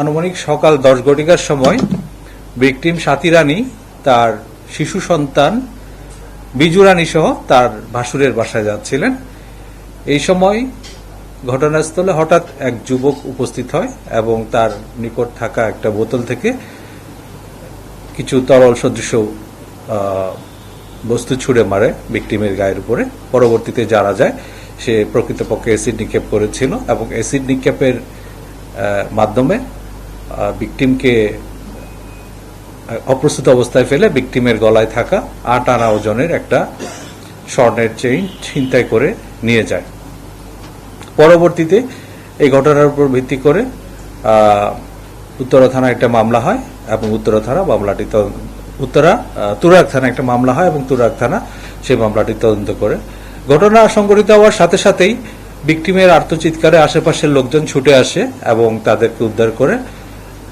আনুমানিক সকাল 10 ঘটিকার সময় ভিকটিম সাথী রানী তার শিশু সন্তান বিজু রানী সহ তার ভাসুরের বাসায় যাচ্ছিলেন। এই সময় ঘটনাস্থলে হঠাৎ এক যুবক উপস্থিত হয় এবং তার নিকট থাকা একটা বোতল থেকে কিছু তরল সদৃশ বস্তু ছুড়ে মারে ভিকটিমের গায়ের উপরে। পরবর্তীতে জানা যায় সে প্রকৃতপক্ষে অ্যাসিড নিক্ষেপ করেছিল এবং অ্যাসিড নিক্ষেপের মাধ্যমে ভিকটিমকে অপ্রস্তুত অবস্থায় ফেলে ভিকটিমের গলায় থাকা 8 আনা ওজনের একটা স্বর্ণের চেইন ছিনতাই করে নিয়ে যায়। পরবর্তীতে এই ঘটনার উপর ভিত্তি করে উত্তরা থানায় একটা মামলা হয় এবং উত্তরা থানা মামলাটি তুরাগ থানায় একটা মামলা হয় এবং তুরাগ থানা সেই মামলাটি তদন্ত করে। ঘটনা সংঘটিত হওয়ার সাথে সাথেই ভিকটিমের আর্তচিৎকারে আশেপাশের লোকজন ছুটে আসে এবং তাদেরকে উদ্ধার করে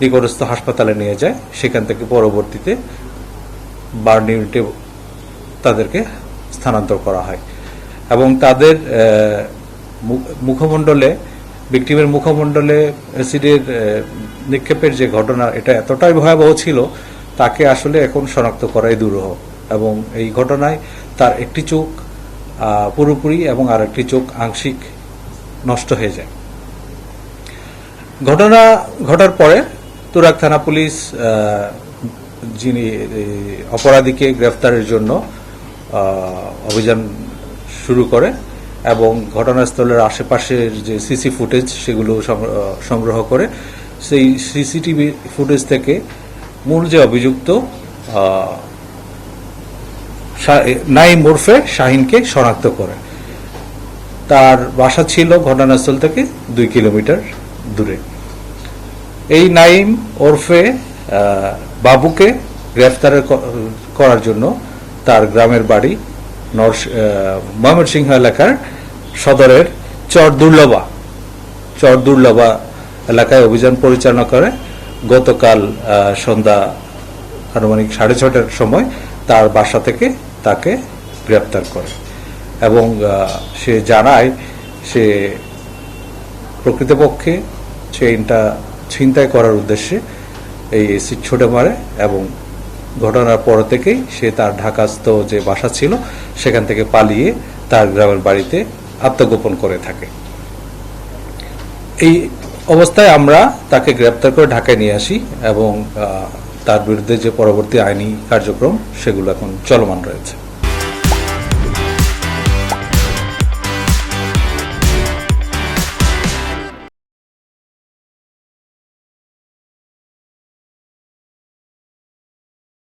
নিকটস্থ হাসপাতালে নিয়ে যায়। সেখান থেকে পরবর্তীতে বার্ন ইউনিটে তাদেরকে স্থানান্তর করা হয় এবং তাদের মুখমণ্ডলে ভিকটিমের মুখমণ্ডলে অ্যাসিডের নিক্ষেপের যে ঘটনা, এটা এতটাই ভয়াবহ ছিল তাকে আসলে এখন শনাক্ত করাই দুরূহ এবং এই ঘটনায় তার একটি চোখ পুরোপুরি এবং আর একটি চোখ আংশিক নষ্ট হয়ে যায়। ঘটনা ঘটার পরে তুরাগ থানা পুলিশ যিনি অপরাধীকে গ্রেফতারের জন্য অভিযান শুরু করে এবং ঘটনাস্থলের আশেপাশের যে সিসি ফুটেজ সেগুলো সংগ্রহ করে সেই সিসিটিভি ফুটেজ থেকে মূল যে অভিযুক্ত নাইম ওরফে শাহিনকে শনাক্ত করে। তার বাসা ছিল ঘটনাস্থল থেকে 2 কিলোমিটার দূরে। এই নাইম ওরফে বাবুকে গ্রেফতার করার জন্য তার গ্রামের বাড়ি ময়মনসিংহ এলাকার সদরের চর দুর্লভা এলাকায় অভিযান পরিচালনা করে গতকাল সন্ধ্যা আনুমানিক 6:30টার সময় তার বাসা থেকে তাকে গ্রেফতার করে এবং সে জানায় সে প্রকৃতপক্ষে চেইনটা ছিনতাই করার উদ্দেশ্যে এই অ্যাসিড ছুড়ে মারে এবং ঘটনার পর থেকেই সে তার ঢাকাস্থ যে বাসা ছিল সেখান থেকে পালিয়ে তার গ্রামের বাড়িতে আত্মগোপন করে থাকে। এই অবস্থায় আমরা তাকে গ্রেপ্তার করে ঢাকায় নিয়ে আসি এবং তার বিরুদ্ধে যে পরবর্তী আইনি কার্যক্রম সেগুলো এখন চলমান রয়েছে।